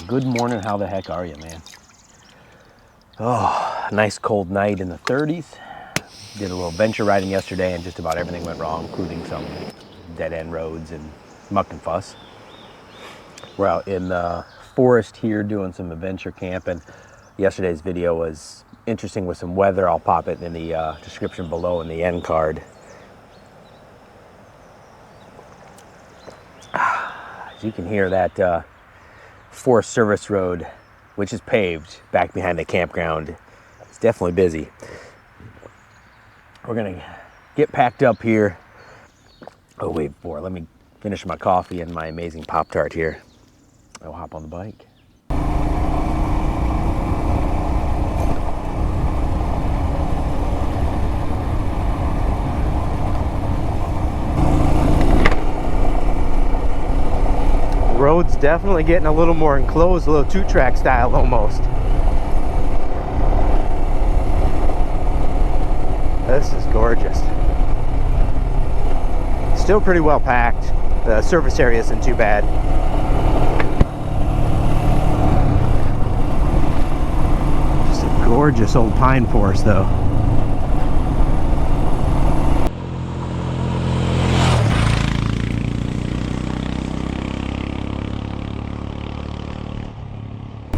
Good morning, how the heck are you, man? Oh, nice cold night in the 30s. Did a little venture riding yesterday and just about everything went wrong, including some dead-end roads and muck and fuss. We're out in the forest here doing some adventure camping. Yesterday's video was interesting with some weather. I'll pop it in the description below in the end card. As you can hear, that Forest Service Road, which is paved back behind the campground, it's definitely busy. We're gonna get packed up here. Oh wait, let me finish my coffee and my amazing Pop-Tart here. I'll hop on the bike. Road's definitely getting a little more enclosed, a little two-track style almost. This is gorgeous. Still pretty well packed. The surface area isn't too bad. Just a gorgeous old pine forest though.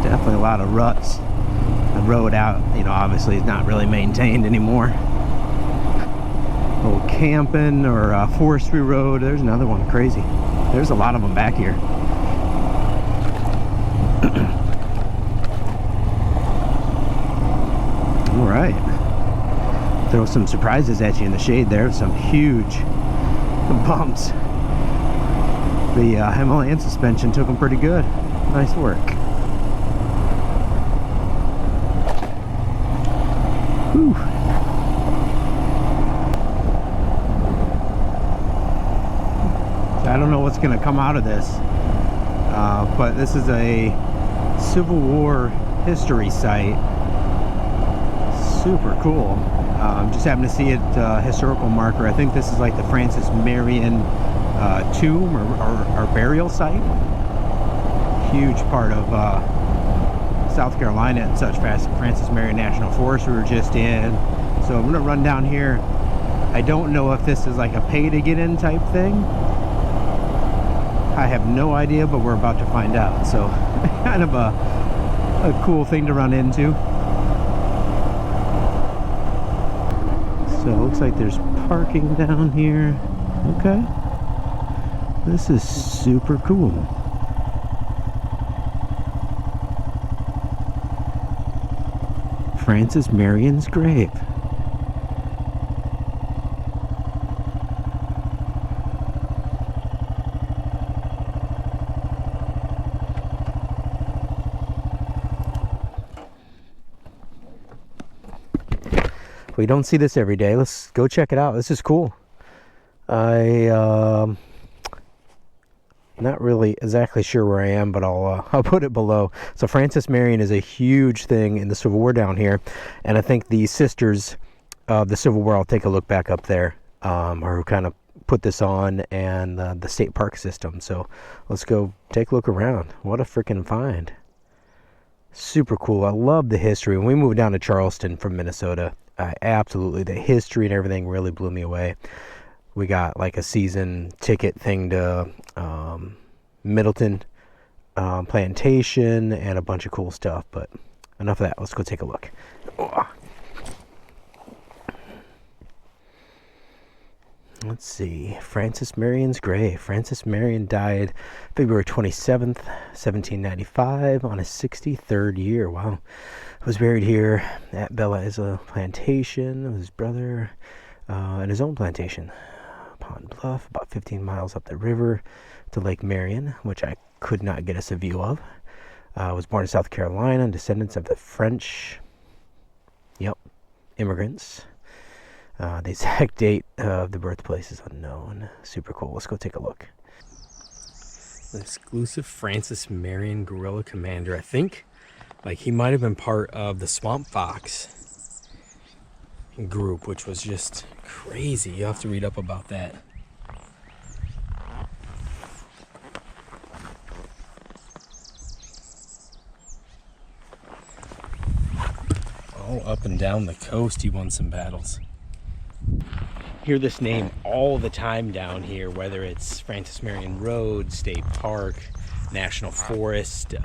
Definitely a lot of ruts. The road out, obviously is not really maintained anymore. Old camping or forestry road. There's another one, crazy. There's a lot of them back here. All right. Throw some surprises at you in the shade there. Some huge bumps. The Himalayan suspension took them pretty good. Nice work. Whew. I don't know what's going to come out of this, but this is a Civil War history site. Super cool. Just happened to see it, historical marker. I think this is like the FrancisMarion tomb or burial site. Huge part of South Carolina and such. FrancisMarion National Forest we were just in. So I'm going to run down here. I don't know if this is like a pay to get in type thing. I have no idea, but we're about to find out. So kind of a cool thing to run into. So it looks like there's parking down here. Okay. This is super cool. FrancisMarion's grave. We don't see this every day. Let's go check it out. This is cool. Not really exactly sure where I am, but I'll put it below. So FrancisMarion is a huge thing in the Civil War down here, and I think the sisters of the Civil War, I'll take a look back up there, or who kind of put this on, and the state park system. So let's go take a look around. What a freaking find. Super cool. I love the history. When we moved down to Charleston from Minnesota, absolutely, the history and everything really blew me away. We got like a season ticket thing to Middleton Plantation and a bunch of cool stuff, but enough of that. Let's go take a look. Oh. Let's see. FrancisMarion's grave. FrancisMarion died February 27th, 1795 on his 63rd year. Wow. Was buried here at Bella Isla Plantation with his brother and his own plantation. Pond Bluff, about 15 miles up the river to Lake Marion, which I could not get us a view of. Was born in South Carolina, descendants of the French, immigrants. The exact date of the birthplace is unknown. Super cool. Let's go take a look. An exclusive FrancisMarion guerrilla commander. I think he might have been part of the Swamp Fox group, which was just crazy. You have to read up about that. up and down the coast he won some battles. Hear this name all the time down here, whether it's FrancisMarion Road, State Park, National Forest.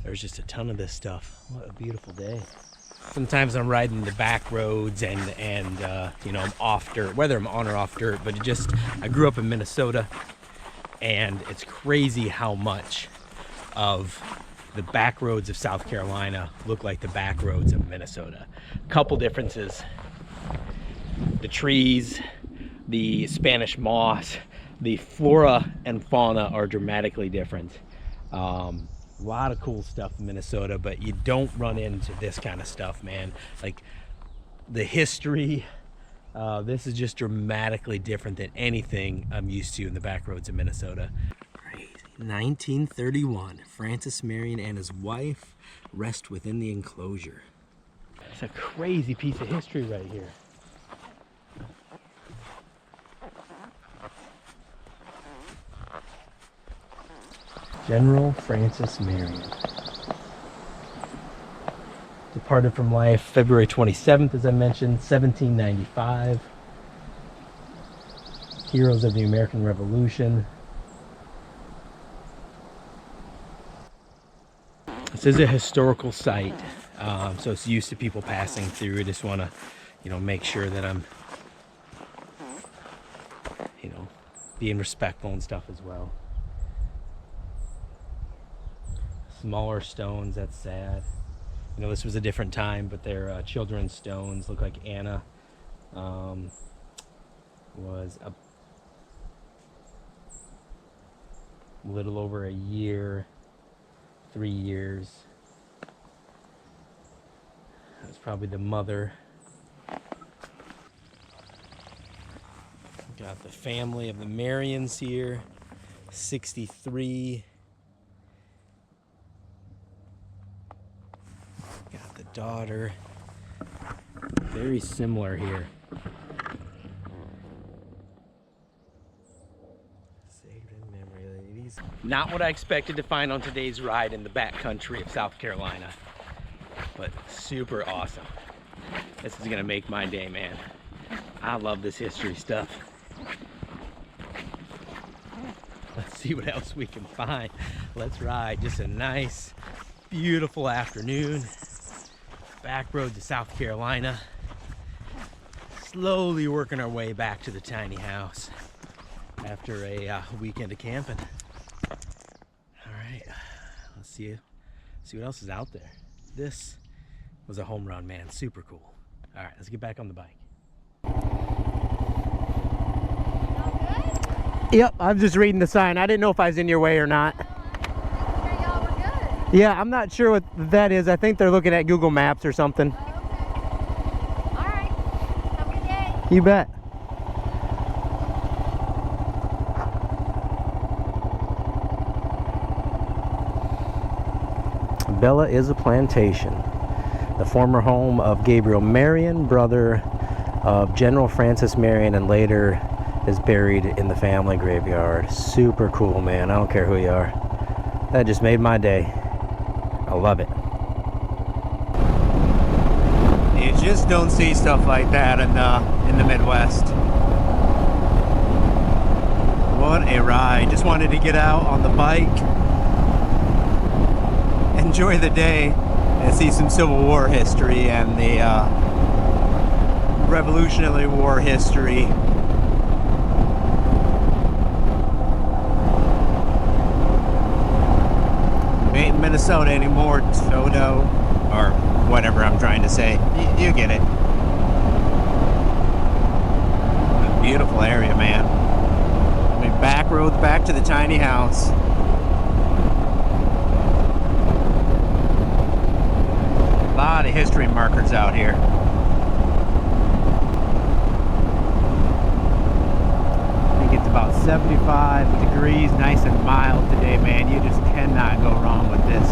There's just a ton of this stuff. What a beautiful day. Sometimes I'm riding the back roads and you know, I'm off dirt, whether I'm on or off dirt, but I grew up in Minnesota, and it's crazy how much of the back roads of South Carolina look like the back roads of Minnesota. Couple differences. The trees, the Spanish moss, the flora and fauna are dramatically different. A lot of cool stuff in Minnesota, but you don't run into this kind of stuff, man. Like the history, this is just dramatically different than anything I'm used to in the back roads of Minnesota. Crazy. 1931, FrancisMarion and his wife rest within the enclosure. It's a crazy piece of history right here. General FrancisMarion departed from life February 27th, as I mentioned, 1795. Heroes of the American Revolution. This is a historical site, so it's used to people passing through. I just want to, you know, make sure that I'm, you know, being respectful and stuff as well. Smaller stones, that's sad. You know, this was a different time, but they're children's stones. Look like Anna was a little over a year, 3 years. That's probably the mother. Got the family of the Marions here, 63. Got the daughter. Very similar here. Saved in memory, ladies. Not what I expected to find on today's ride in the backcountry of South Carolina, but super awesome. This is gonna make my day, man. I love this history stuff. Let's see what else we can find. Let's ride. Just a nice, beautiful afternoon. Back road to South Carolina. Slowly working our way back to the tiny house after a weekend of camping. All right, let's see what else is out there. This was a home run, man. Super cool. All right, let's get back on the bike. Yep, I'm just reading the sign. I didn't know if I was in your way or not. Yeah, I'm not sure what that is. I think they're looking at Google Maps or something. Oh, okay. All right. Have a good day. You bet. Bella is a plantation. The former home of Gabriel Marion, brother of General FrancisMarion, and later is buried in the family graveyard. Super cool, man. I don't care who you are. That just made my day. I love it. You just don't see stuff like that in the Midwest. What a ride. Just wanted to get out on the bike, enjoy the day, and see some Civil War history and the Revolutionary War history. Ain't Minnesota anymore, Soto, or whatever I'm trying to say. You get it. A beautiful area, man. I mean, back roads back to the tiny house. A lot of history markers out here. I think it's about 75 degrees, nice and mild today, man. You just cannot go wrong with this.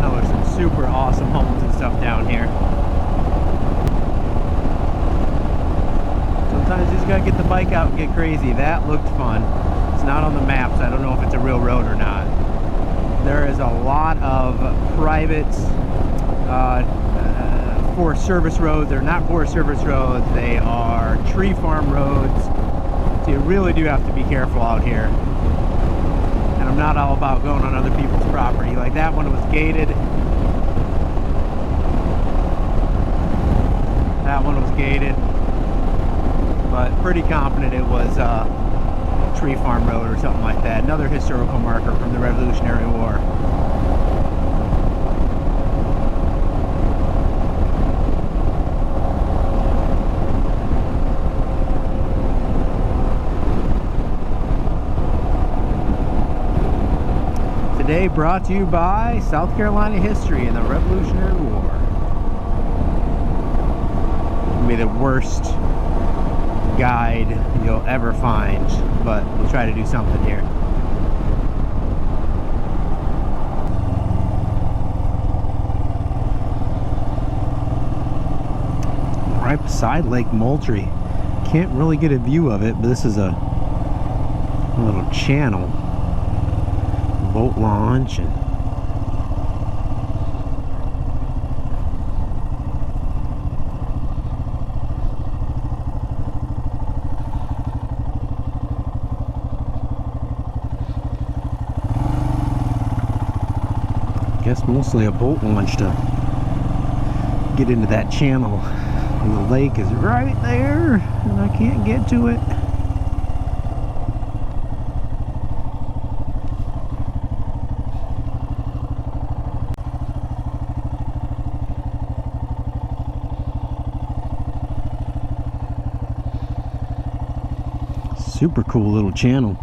Oh, there's some super awesome homes and stuff down here. Sometimes you just gotta get the bike out and get crazy. That looked fun. It's not on the maps. I don't know if it's a real road or not. There is a lot of private forest service roads. They're not forest service roads, they are tree farm roads. So you really do have to be careful out here. And I'm not all about going on other people's property. Like that one was gated. That one was gated. But pretty confident it was tree farm road or something like that. Another historical marker from the Revolutionary War. Today brought to you by South Carolina History and the Revolutionary War. It'll be the worst guide you'll ever find, but we'll try to do something here. Right beside Lake Moultrie. Can't really get a view of it, but this is a little channel. Boat launch and I guess mostly a boat launch to get into that channel. And the lake is right there and I can't get to it. Super cool little channel.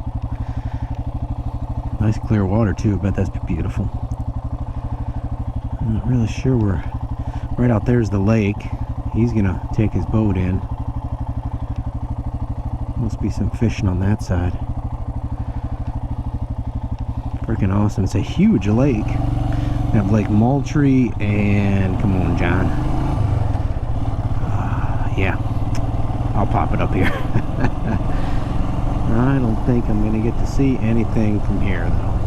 Nice clear water too. I bet that's beautiful. I'm not really sure where. Right out there's the lake. He's gonna take his boat in. Must be some fishing on that side. Freaking awesome. It's a huge lake. We have Lake Moultrie and come on, John. Yeah, I'll pop it up here. I don't think I'm going to get to see anything from here, though.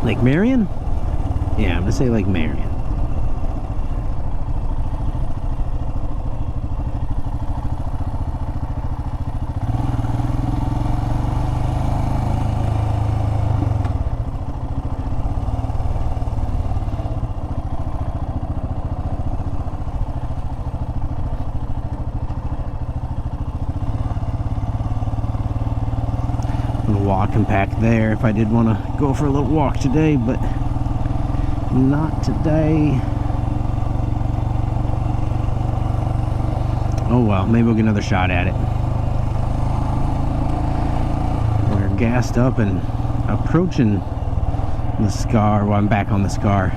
Lake Marion? Yeah, I'm going to say Lake Marion. Walking back there if I did want to go for a little walk today, but not today. Oh well, maybe we'll get another shot at it. We're gassed up and approaching the scar. Well, I'm back on the scar,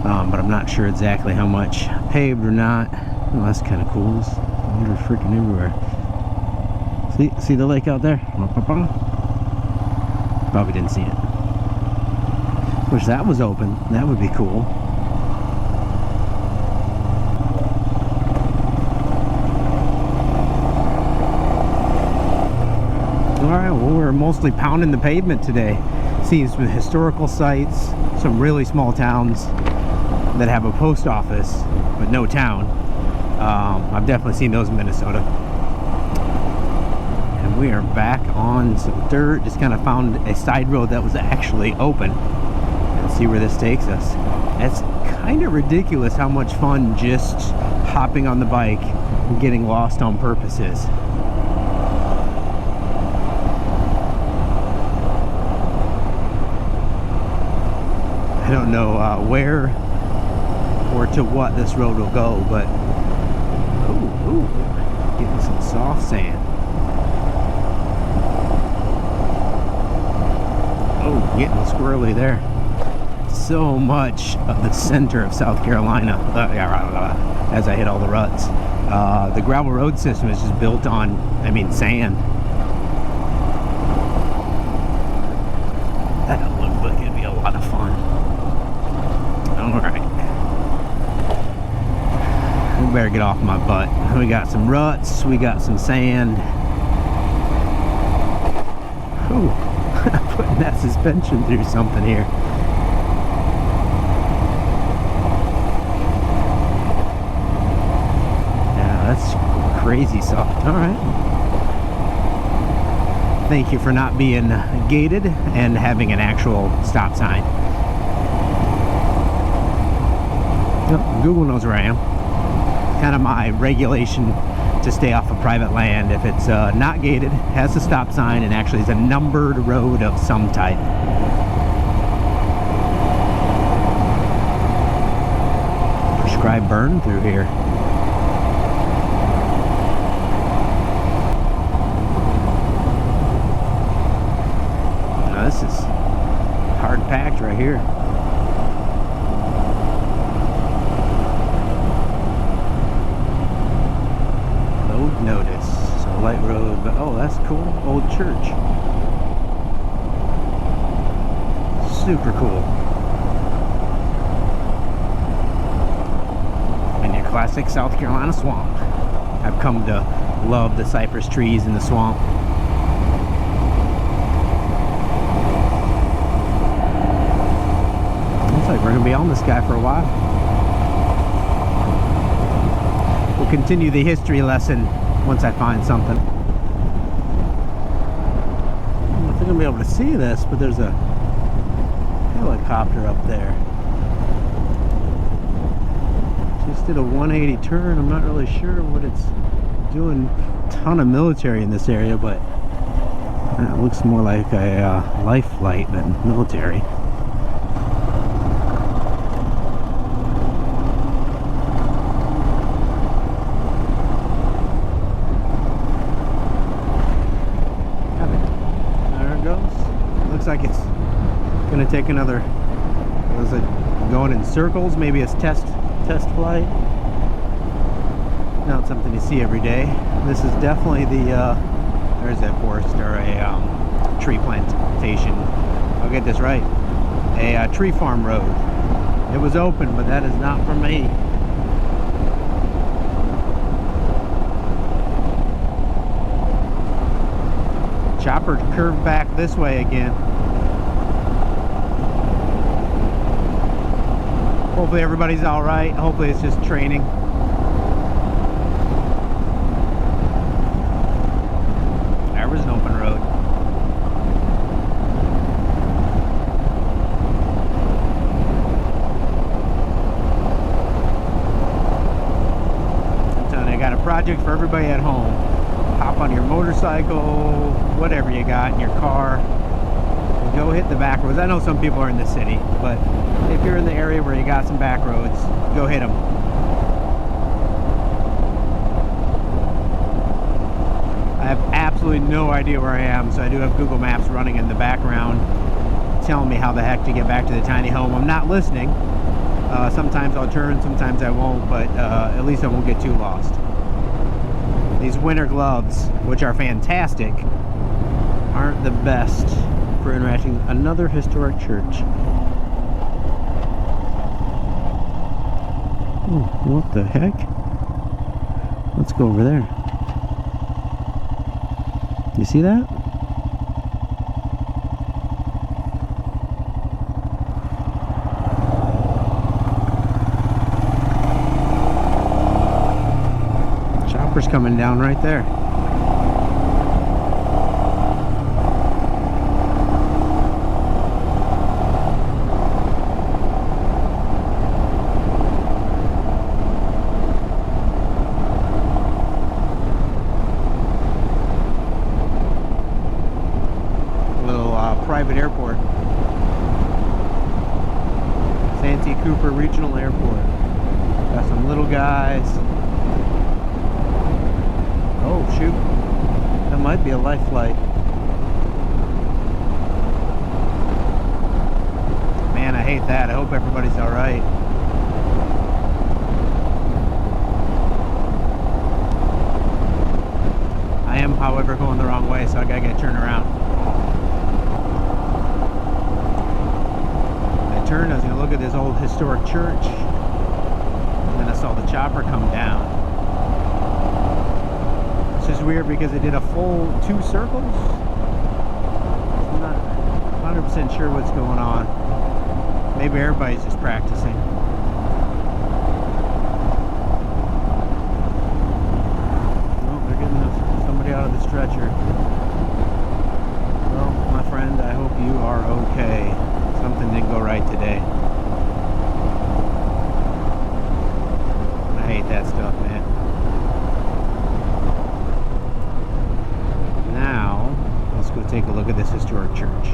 but I'm not sure exactly how much paved or not. Oh, that's kind of cool. There's water freaking everywhere. See the lake out there? Probably didn't see it. Wish that was open. That would be cool. Alright, well, we're mostly pounding the pavement today. Seeing some historical sites, some really small towns that have a post office, but no town. I've definitely seen those in Minnesota. We are back on some dirt. Just kind of found a side road that was actually open. Let's see where this takes us. It's kind of ridiculous how much fun just hopping on the bike and getting lost on purpose is. I don't know where or to what this road will go, but ooh, getting some soft sand. Getting squirrely there. So much of the center of South Carolina as I hit all the ruts. The gravel road system is just built on, sand. That looks like it'd be a lot of fun. Alright. We better get off my butt. We got some ruts, we got some sand. Ooh. Putting that suspension through something here. That's crazy soft. All right. Thank you for not being gated and having an actual stop sign. Yep, Google knows where I am. Kind of my regulation to stay off of private land. If it's not gated, has a stop sign, and actually is a numbered road of some type. Prescribed burn through here. Now this is hard packed right here. Notice. So light road, but oh, that's cool. Old church. Super cool. And your classic South Carolina swamp. I've come to love the cypress trees in the swamp. Looks like we're gonna be on this guy for a while. We'll continue the history lesson once I find something. I don't think I'll be able to see this, but there's a helicopter up there. Just did a 180 turn. I'm not really sure what it's doing. A ton of military in this area, but it looks more like a life flight than military. Looks like it's gonna take another, was it going in circles? Maybe it's test flight. Not something you see every day. This is definitely the there's a forest or a tree plantation. I'll get this right. A tree farm road. It was open, but that is not for me. Chopper curved back this way again. Hopefully everybody's all right. Hopefully it's just training. There was an open road. I'm telling you, I got a project for everybody at home. Hop on your motorcycle, whatever you got in your car, and go hit the back roads. I know some people are in the city, but if you're in the area where you got some back roads, go hit them. I have absolutely no idea where I am, so I do have Google Maps running in the background telling me how the heck to get back to the tiny home. I'm not listening. Sometimes I'll turn, sometimes I won't, but at least I won't get too lost. These winter gloves, which are fantastic, aren't the best for interacting. Another historic church. Oh, what the heck? Let's go over there. You see that? Chopper's coming down right there. Private airport. Santee Cooper Regional Airport. Got some little guys. Oh shoot. That might be a life flight. Man, I hate that. I hope everybody's alright. I am, however, going the wrong way, so I gotta get turned around. I was going to look at this old historic church, and then I saw the chopper come down. It's just weird because it did a full 2 circles. I'm not 100% sure what's going on. Maybe everybody's just practicing. the stretcher. Well, my friend, I hope you are okay. Something didn't go right today. I hate that stuff, man. Now, let's go take a look at this historic church.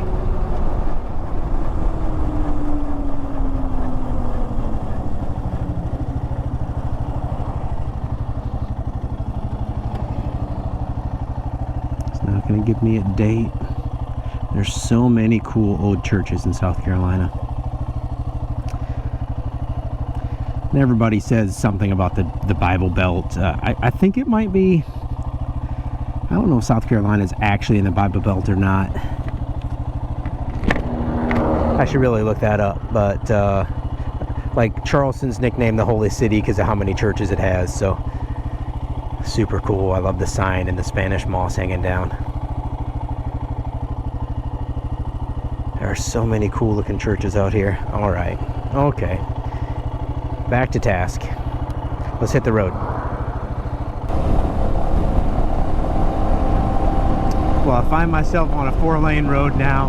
It's not going to give me a date. There's so many cool old churches in South Carolina. And everybody says something about the Bible Belt. I think it might be, I don't know if South Carolina is actually in the Bible Belt or not. I should really look that up, but like Charleston's nicknamed the Holy City because of how many churches it has, so super cool. I love the sign and the Spanish moss hanging down. There are so many cool looking churches out here. All right, okay. Back to task. Let's hit the road. Well, I find myself on a 4-lane road now.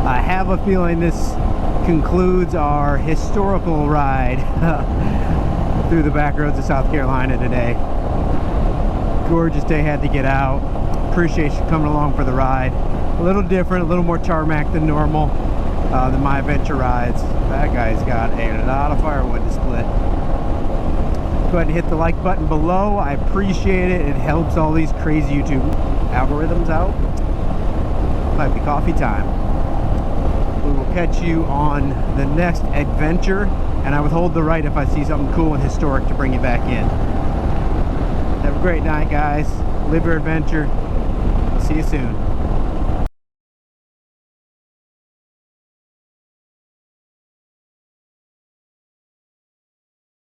I have a feeling this concludes our historical ride through the back roads of South Carolina today. Gorgeous day, had to get out. Appreciate you coming along for the ride. A little different, a little more tarmac than normal. Than my adventure rides. That guy's got a lot of firewood to split. Go ahead and hit the like button below. I appreciate it. It helps all these crazy YouTube algorithms out. Might be coffee time. We will catch you on the next adventure, and I withhold the right if I see something cool and historic to bring you back in. Have a great night, guys. Live your adventure. I'll see you soon.